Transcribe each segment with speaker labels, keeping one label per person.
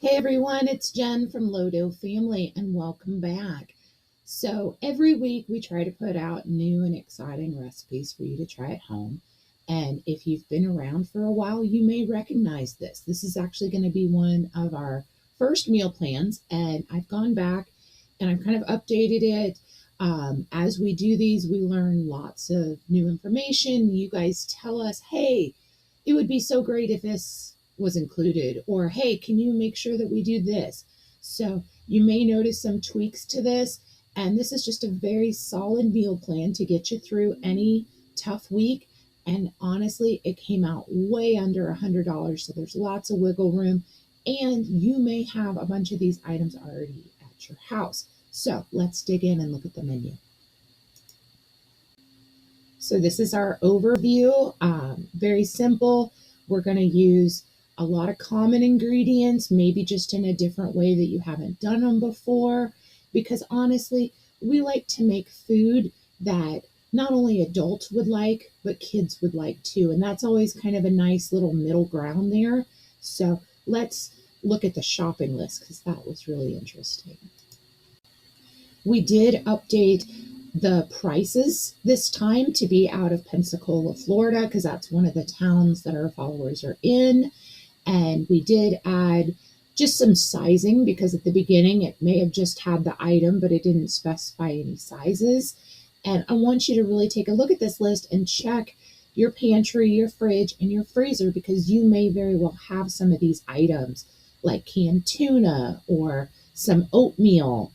Speaker 1: Hey everyone, it's Jen from Lodo Family and welcome back. So, every week we try to put out new and exciting recipes for you to try at home. And if you've been around for a while, you may recognize this. This is actually going to be one of our first meal plans, and I've gone back and I've kind of updated it. As we do these, we learn lots of new information. You guys tell us, hey, it would be so great if this was included, or hey, can you make sure that we do this? So you may notice some tweaks to this, and this is just a very solid meal plan to get you through any tough week. And honestly, it came out way under $100, so there's lots of wiggle room, and you may have a bunch of these items already at your house. So let's dig in and look at the menu. So this is our overview. Very simple. We're going to use a lot of common ingredients, maybe just in a different way that you haven't done them before, because honestly, we like to make food that not only adults would like, but kids would like too. And that's always kind of a nice little middle ground there. So let's look at the shopping list because that was really interesting. We did update the prices this time to be out of Pensacola, Florida, because that's one of the towns that our followers are in. And we did add just some sizing because at the beginning it may have just had the item, but it didn't specify any sizes. And I want you to really take a look at this list and check your pantry, your fridge, and your freezer because you may very well have some of these items like canned tuna or some oatmeal,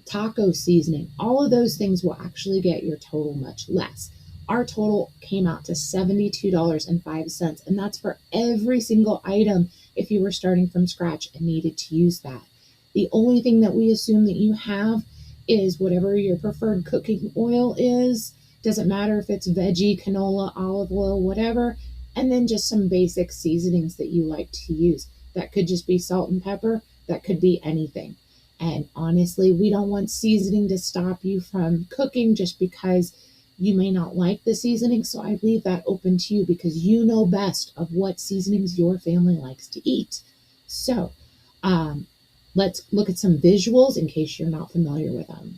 Speaker 1: taco seasoning. All of those things will actually get your total much less. Our total came out to $72.05, and that's for every single item if you were starting from scratch and needed to use that. The only thing that we assume that you have is whatever your preferred cooking oil is. Doesn't matter if it's veggie, canola, olive oil, whatever, and then just some basic seasonings that you like to use. That could just be salt and pepper, that could be anything. And honestly, we don't want seasoning to stop you from cooking just because you may not like the seasoning. So I leave that open to you because you know best of what seasonings your family likes to eat. So let's look at some visuals in case you're not familiar with them.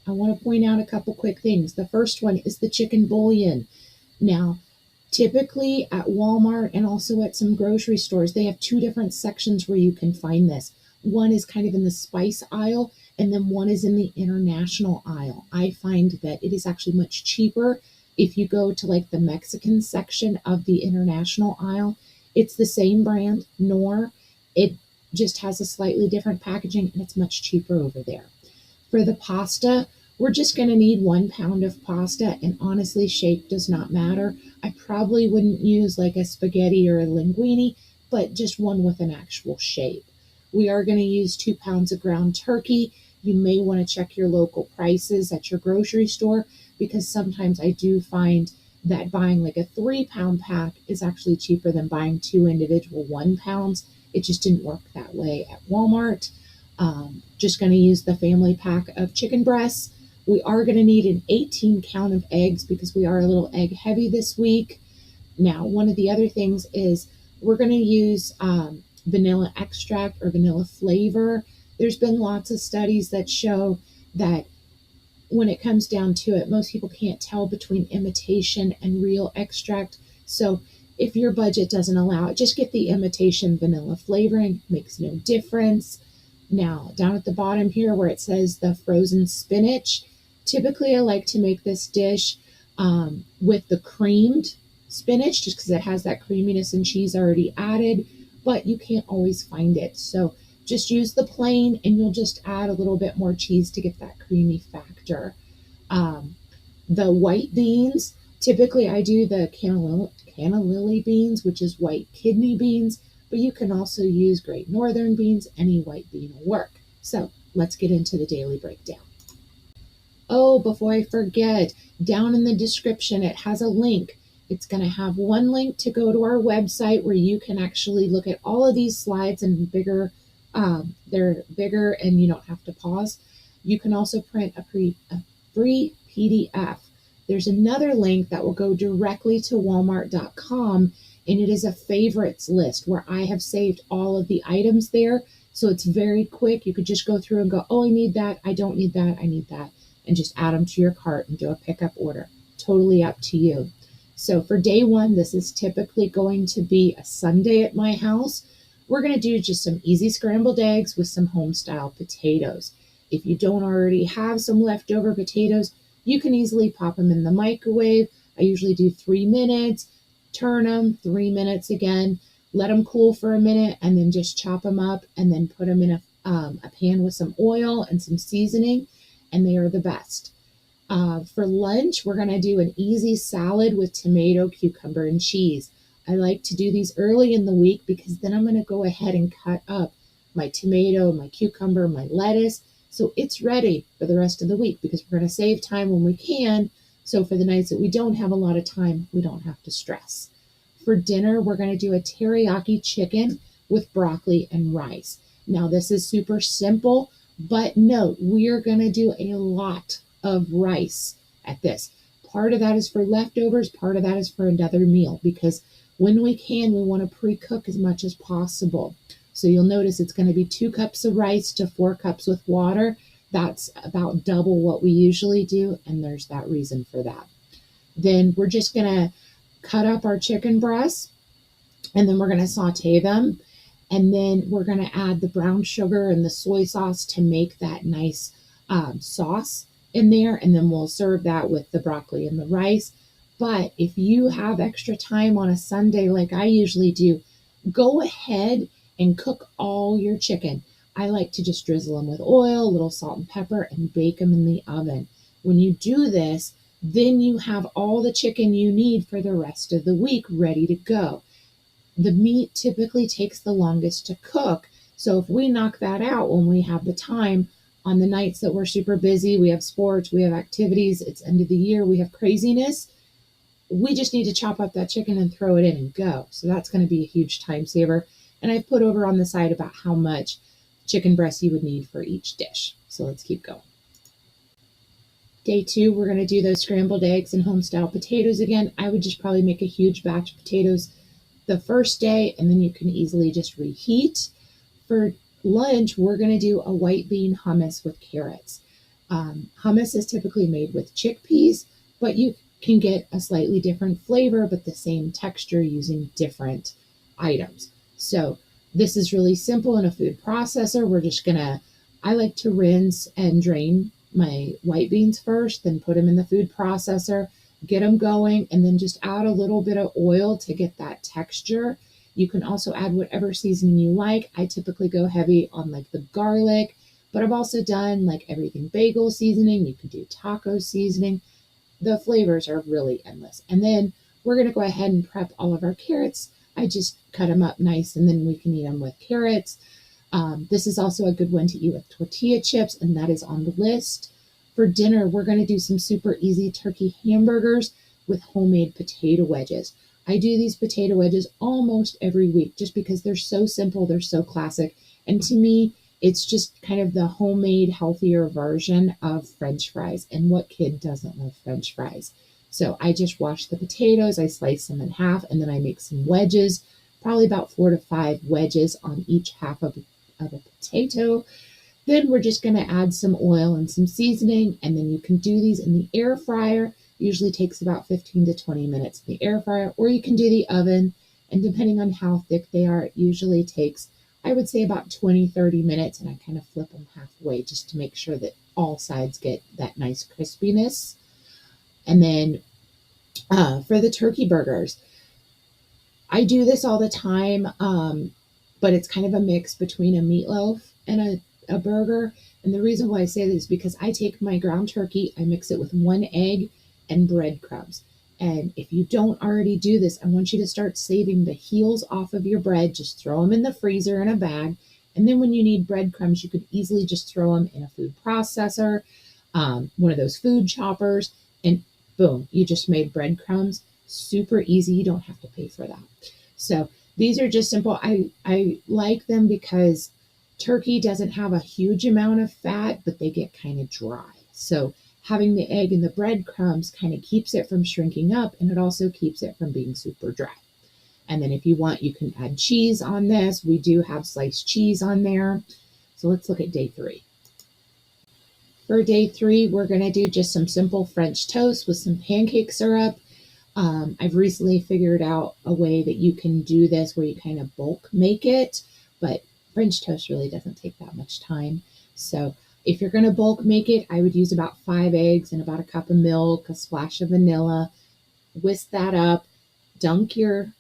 Speaker 1: I want to point out a couple quick things. The first one is the chicken bouillon. Now, typically at Walmart and also at some grocery stores, they have two different sections where you can find this. One is kind of in the spice aisle, and then one is in the international aisle. I find that it is actually much cheaper if you go to like the Mexican section of the international aisle. It's the same brand, Nor. It just has a slightly different packaging, and it's much cheaper over there. For the pasta, we're just going to need 1 pound of pasta, and honestly, shape does not matter. I probably wouldn't use like a spaghetti or a linguine, but just one with an actual shape. We are going to use 2 pounds of ground turkey. You may want to check your local prices at your grocery store because sometimes I do find that buying like a 3-pound pack is actually cheaper than buying 2 individual 1 pounds. It just didn't work that way at Walmart. Just going to use the family pack of chicken breasts. We are going to need an 18 count of eggs because we are a little egg heavy this week. Now, one of the other things is we're going to use vanilla extract or vanilla flavor. There's been lots of studies that show that when it comes down to it, most people can't tell between imitation and real extract. So if your budget doesn't allow it, just get the imitation vanilla flavoring. It makes no difference. Now, down at the bottom here where it says the frozen spinach, typically I like to make this dish with the creamed spinach just because it has that creaminess and cheese already added, but you can't always find it. So just use the plain and you'll just add a little bit more cheese to get that creamy factor. The white beans, typically I do the cannellini beans, which is white kidney beans, but you can also use Great Northern beans. Any white bean will work. So let's get into the daily breakdown. Oh, before I forget, down in the description, it has a link. It's going to have one link to go to our website where you can actually look at all of these slides in bigger. They're bigger and you don't have to pause. You can also print a free PDF. There's another link that will go directly to walmart.com And it is a favorites list where I have saved all of the items there. So it's very quick. You could just go through and go, oh, I need that. I don't need that. I need that. And just add them to your cart and do a pickup order. Totally up to you. So for day one, this is typically going to be a Sunday at my house. We're going to do just some easy scrambled eggs with some home style potatoes. If you don't already have some leftover potatoes, you can easily pop them in the microwave. I usually do 3 minutes, turn them, 3 minutes again, let them cool for a minute, and then just chop them up and then put them in a pan with some oil and some seasoning, and they are the best. For lunch, we're going to do an easy salad with tomato, cucumber, and cheese. I like to do these early in the week because then I'm going to go ahead and cut up my tomato, my cucumber, my lettuce. So it's ready for the rest of the week because we're going to save time when we can. So for the nights that we don't have a lot of time, we don't have to stress. For dinner, we're going to do a teriyaki chicken with broccoli and rice. Now, this is super simple, but note, we're going to do a lot of rice at this. Part of that is for leftovers, part of that is for another meal because when we can, we want to pre-cook as much as possible. So you'll notice it's going to be 2 cups of rice to 4 cups with water. That's about double what we usually do, and there's that reason for that. Then we're just going to cut up our chicken breasts, and then we're going to saute them. And then we're going to add the brown sugar and the soy sauce to make that nice sauce in there. And then we'll serve that with the broccoli and the rice. But if you have extra time on a Sunday, like I usually do, go ahead and cook all your chicken. I like to just drizzle them with oil, a little salt and pepper, and bake them in the oven. When you do this, then you have all the chicken you need for the rest of the week ready to go. The meat typically takes the longest to cook. So if we knock that out when we have the time on the nights that we're super busy, we have sports, we have activities, it's end of the year, we have craziness, we just need to chop up that chicken and throw it in and go. So that's going to be a huge time saver. And I've put over on the side about how much chicken breast you would need for each dish. So let's keep going. Day 2, we're going to do those scrambled eggs and home style potatoes again. I would just probably make a huge batch of potatoes the first day, and then you can easily just reheat. For lunch, we're going to do a white bean hummus with carrots. Hummus is typically made with chickpeas, but you can get a slightly different flavor, but the same texture using different items. So this is really simple in a food processor. I like to rinse and drain my white beans first, then put them in the food processor, get them going, and then just add a little bit of oil to get that texture. You can also add whatever seasoning you like. I typically go heavy on like the garlic, but I've also done like everything bagel seasoning. You can do taco seasoning. The flavors are really endless. And then we're going to go ahead and prep all of our carrots. I just cut them up nice, and then we can eat them with carrots. This is also a good one to eat with tortilla chips, and that is on the list. For dinner, we're going to do some super easy turkey hamburgers with homemade potato wedges. I do these potato wedges almost every week just because they're so simple, they're so classic. And to me, it's just kind of the homemade, healthier version of French fries. And what kid doesn't love French fries? So I just wash the potatoes, I slice them in half, and then I make some wedges, probably about 4 to 5 wedges on each half of a potato. Then we're just going to add some oil and some seasoning, and then you can do these in the air fryer. Usually takes about 15 to 20 minutes in the air fryer, or you can do the oven, and depending on how thick they are, it usually takes, I would say, about 20-30 minutes, and I kind of flip them halfway just to make sure that all sides get that nice crispiness. And then for the turkey burgers, I do this all the time, but it's kind of a mix between a meatloaf and a burger. And the reason why I say this is because I take my ground turkey, I mix it with 1 egg and breadcrumbs. And if you don't already do this, I want you to start saving the heels off of your bread. Just throw them in the freezer in a bag. And then when you need breadcrumbs, you could easily just throw them in a food processor, one of those food choppers, and boom, you just made breadcrumbs. Super easy. You don't have to pay for that. So these are just simple. I like them because turkey doesn't have a huge amount of fat, but they get kind of dry. So having the egg and the breadcrumbs kind of keeps it from shrinking up, and it also keeps it from being super dry. And then if you want, you can add cheese on this. We do have sliced cheese on there. So let's look at day 3. For day 3, we're going to do just some simple French toast with some pancake syrup. I've recently figured out a way that you can do this where you kind of bulk make it, but French toast really doesn't take that much time. So if you're going to bulk make it, I would use about 5 eggs and about a cup of milk, a splash of vanilla, whisk that up, dunk your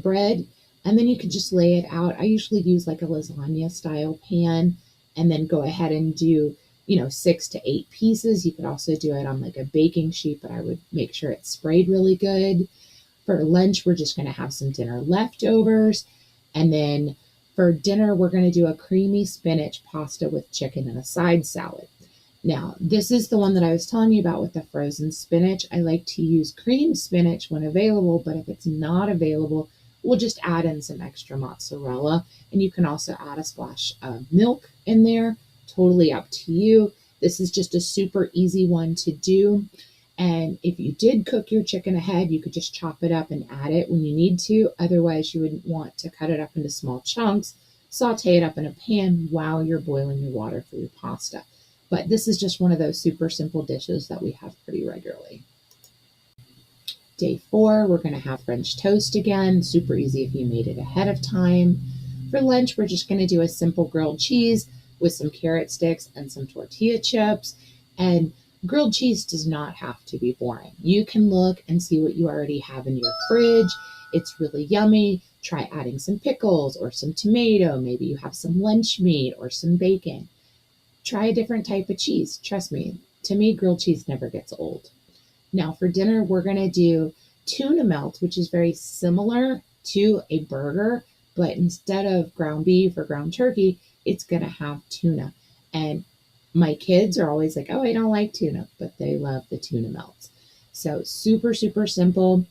Speaker 1: bread, and then you can just lay it out. I usually use like a lasagna style pan and then go ahead and do 6 to 8 pieces. You could also do it on like a baking sheet, but I would make sure it's sprayed really good. For lunch, we're just going to have some dinner leftovers. And then for dinner, we're going to do a creamy spinach pasta with chicken and a side salad. Now, this is the one that I was telling you about with the frozen spinach. I like to use cream spinach when available, but if it's not available, we'll just add in some extra mozzarella. And you can also add a splash of milk in there. Totally up to you. This is just a super easy one to do. And if you did cook your chicken ahead, you could just chop it up and add it when you need to. Otherwise, you wouldn't want to cut it up into small chunks, saute it up in a pan while you're boiling your water for your pasta. But this is just one of those super simple dishes that we have pretty regularly. Day 4, we're going to have French toast again. Super easy if you made it ahead of time. For lunch, we're just going to do a simple grilled cheese with some carrot sticks and some tortilla chips. And grilled cheese does not have to be boring. You can look and see what you already have in your fridge. It's really yummy. Try adding some pickles or some tomato. Maybe you have some lunch meat or some bacon. Try a different type of cheese. Trust me, to me, grilled cheese never gets old. Now for dinner, we're going to do tuna melt, which is very similar to a burger, but instead of ground beef or ground turkey, it's going to have tuna. And my kids are always like, oh, I don't like tuna, but they love the tuna melts. So super, super simple.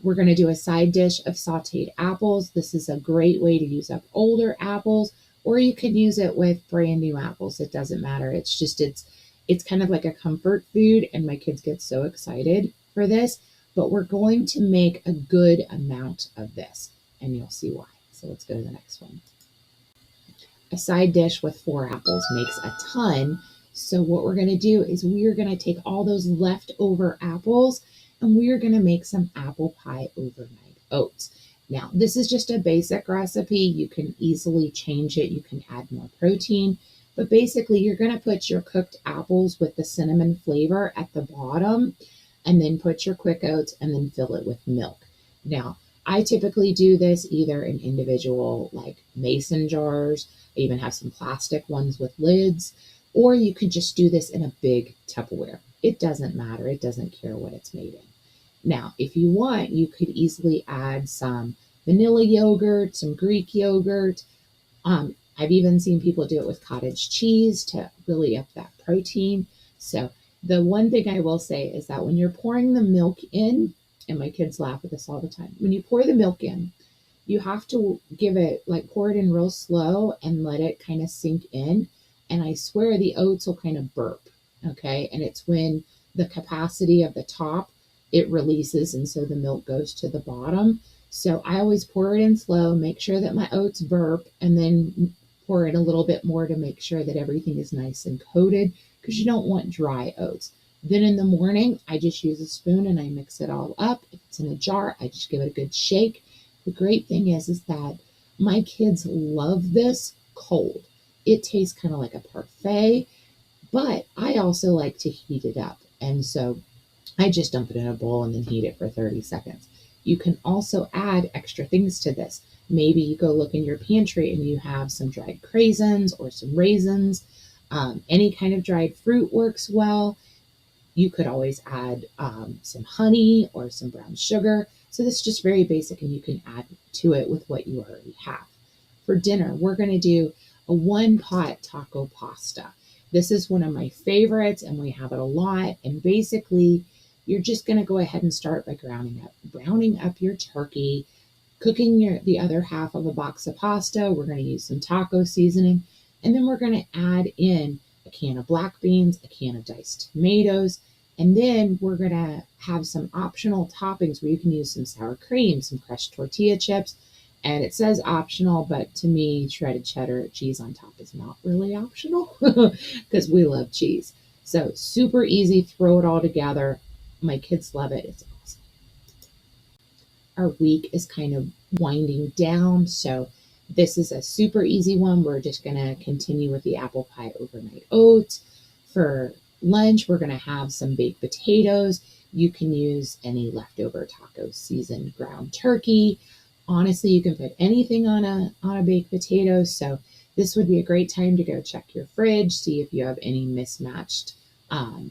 Speaker 1: We're going to do a side dish of sauteed apples. This is a great way to use up older apples, or you can use it with brand new apples. It doesn't matter. It's kind of like a comfort food, and my kids get so excited for this, but we're going to make a good amount of this, and you'll see why. So let's go to the next one. A side dish with 4 apples makes a ton. So what we're going to do is we are going to take all those leftover apples and we are going to make some apple pie overnight oats. Now, this is just a basic recipe. You can easily change it. You can add more protein, but basically you're going to put your cooked apples with the cinnamon flavor at the bottom and then put your quick oats and then fill it with milk. Now, I typically do this either in individual like mason jars. I even have some plastic ones with lids, or you could just do this in a big Tupperware. It doesn't matter. It doesn't care what it's made in. Now, if you want, you could easily add some vanilla yogurt, some Greek yogurt. I've even seen people do it with cottage cheese to really up that protein. So the one thing I will say is that when you're pouring the milk in, and my kids laugh at this all the time, when you pour the milk in, you have to give it, like pour it in real slow and let it kind of sink in. And I swear the oats will kind of burp, okay? And it's when the capacity of the top, it releases, and so the milk goes to the bottom. So I always pour it in slow, make sure that my oats burp, and then pour in a little bit more to make sure that everything is nice and coated, because you don't want dry oats. Then in the morning, I just use a spoon and I mix it all up. If it's in a jar, I just give it a good shake. The great thing is that my kids love this cold. It tastes kind of like a parfait, but I also like to heat it up. And so I just dump it in a bowl and then heat it for 30 seconds. You can also add extra things to this. Maybe you go look in your pantry and you have some dried craisins or some raisins. Any kind of dried fruit works well. You could always add some honey or some brown sugar. So this is just very basic, and you can add to it with what you already have. For dinner, we're going to do a 1-pot taco pasta. This is one of my favorites, and we have it a lot. And basically, you're just going to go ahead and start by browning up your turkey, cooking the other half of a box of pasta. We're going to use some taco seasoning, and then we're going to add in a can of black beans, a can of diced tomatoes, And then we're going to have some optional toppings where you can use some sour cream, some crushed tortilla chips. And it says optional, but to me, shredded cheddar cheese on top is not really optional because we love cheese. So super easy, throw it all together. My kids love it. It's awesome. Our week is kind of winding down, so this is a super easy one. We're just going to continue with the apple pie overnight oats. For lunch, we're going to have some baked potatoes. You can use any leftover taco seasoned ground turkey. Honestly, you can put anything on a baked potato, so this would be a great time to go check your fridge, see if you have any mismatched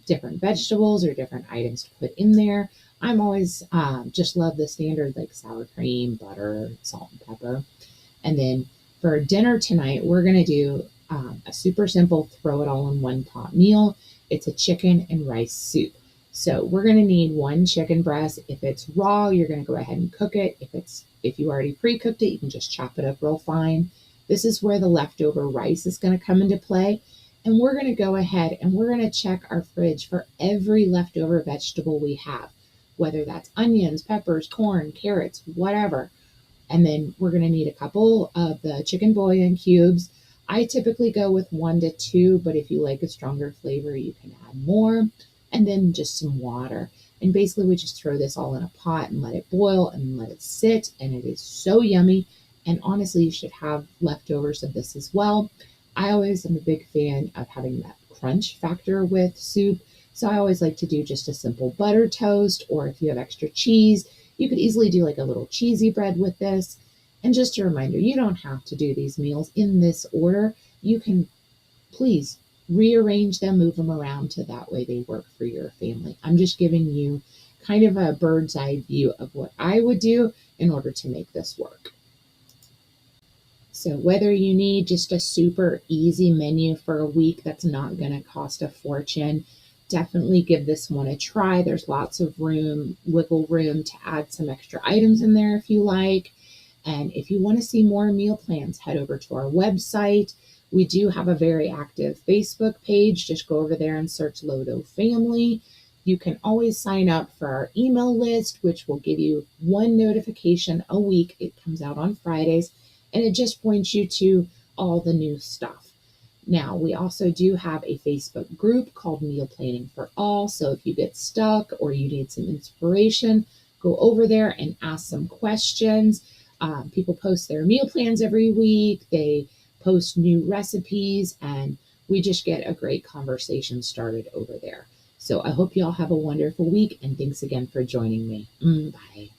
Speaker 1: different vegetables or different items to put in there. I'm always just love the standard like sour cream, butter, salt, and pepper. And then for dinner tonight, we're going to do a super simple throw it all in one pot meal. It's a chicken and rice soup. So we're going to need one chicken breast. If it's raw, you're going to go ahead and cook it. If you already pre-cooked it, you can just chop it up real fine. This is where the leftover rice is going to come into play. And we're going to go ahead and we're going to check our fridge for every leftover vegetable we have, whether that's onions, peppers, corn, carrots, whatever. And then we're going to need a couple of the chicken bouillon cubes. I typically go with 1 to 2, but if you like a stronger flavor, you can add more. And then just some water. And basically, we just throw this all in a pot and let it boil and let it sit. And it is so yummy. And honestly, you should have leftovers of this as well. I always am a big fan of having that crunch factor with soup. So I always like to do just a simple butter toast, or if you have extra cheese, you could easily do like a little cheesy bread with this. And just a reminder, you don't have to do these meals in this order. You can please rearrange them, move them around to that way they work for your family. I'm just giving you kind of a bird's eye view of what I would do in order to make this work. So whether you need just a super easy menu for a week that's not going to cost a fortune, definitely give this one a try. There's lots of wiggle room to add some extra items in there if you like. And if you want to see more meal plans, head over to our website. We do have a very active Facebook page. Just go over there and search Lodo Family. You can always sign up for our email list, which will give you one notification a week. It comes out on Fridays, and it just points you to all the new stuff. Now, we also do have a Facebook group called Meal Planning for All. So if you get stuck or you need some inspiration, go over there and ask some questions. People post their meal plans every week. They post new recipes, and we just get a great conversation started over there. So I hope you all have a wonderful week, and thanks again for joining me. Bye.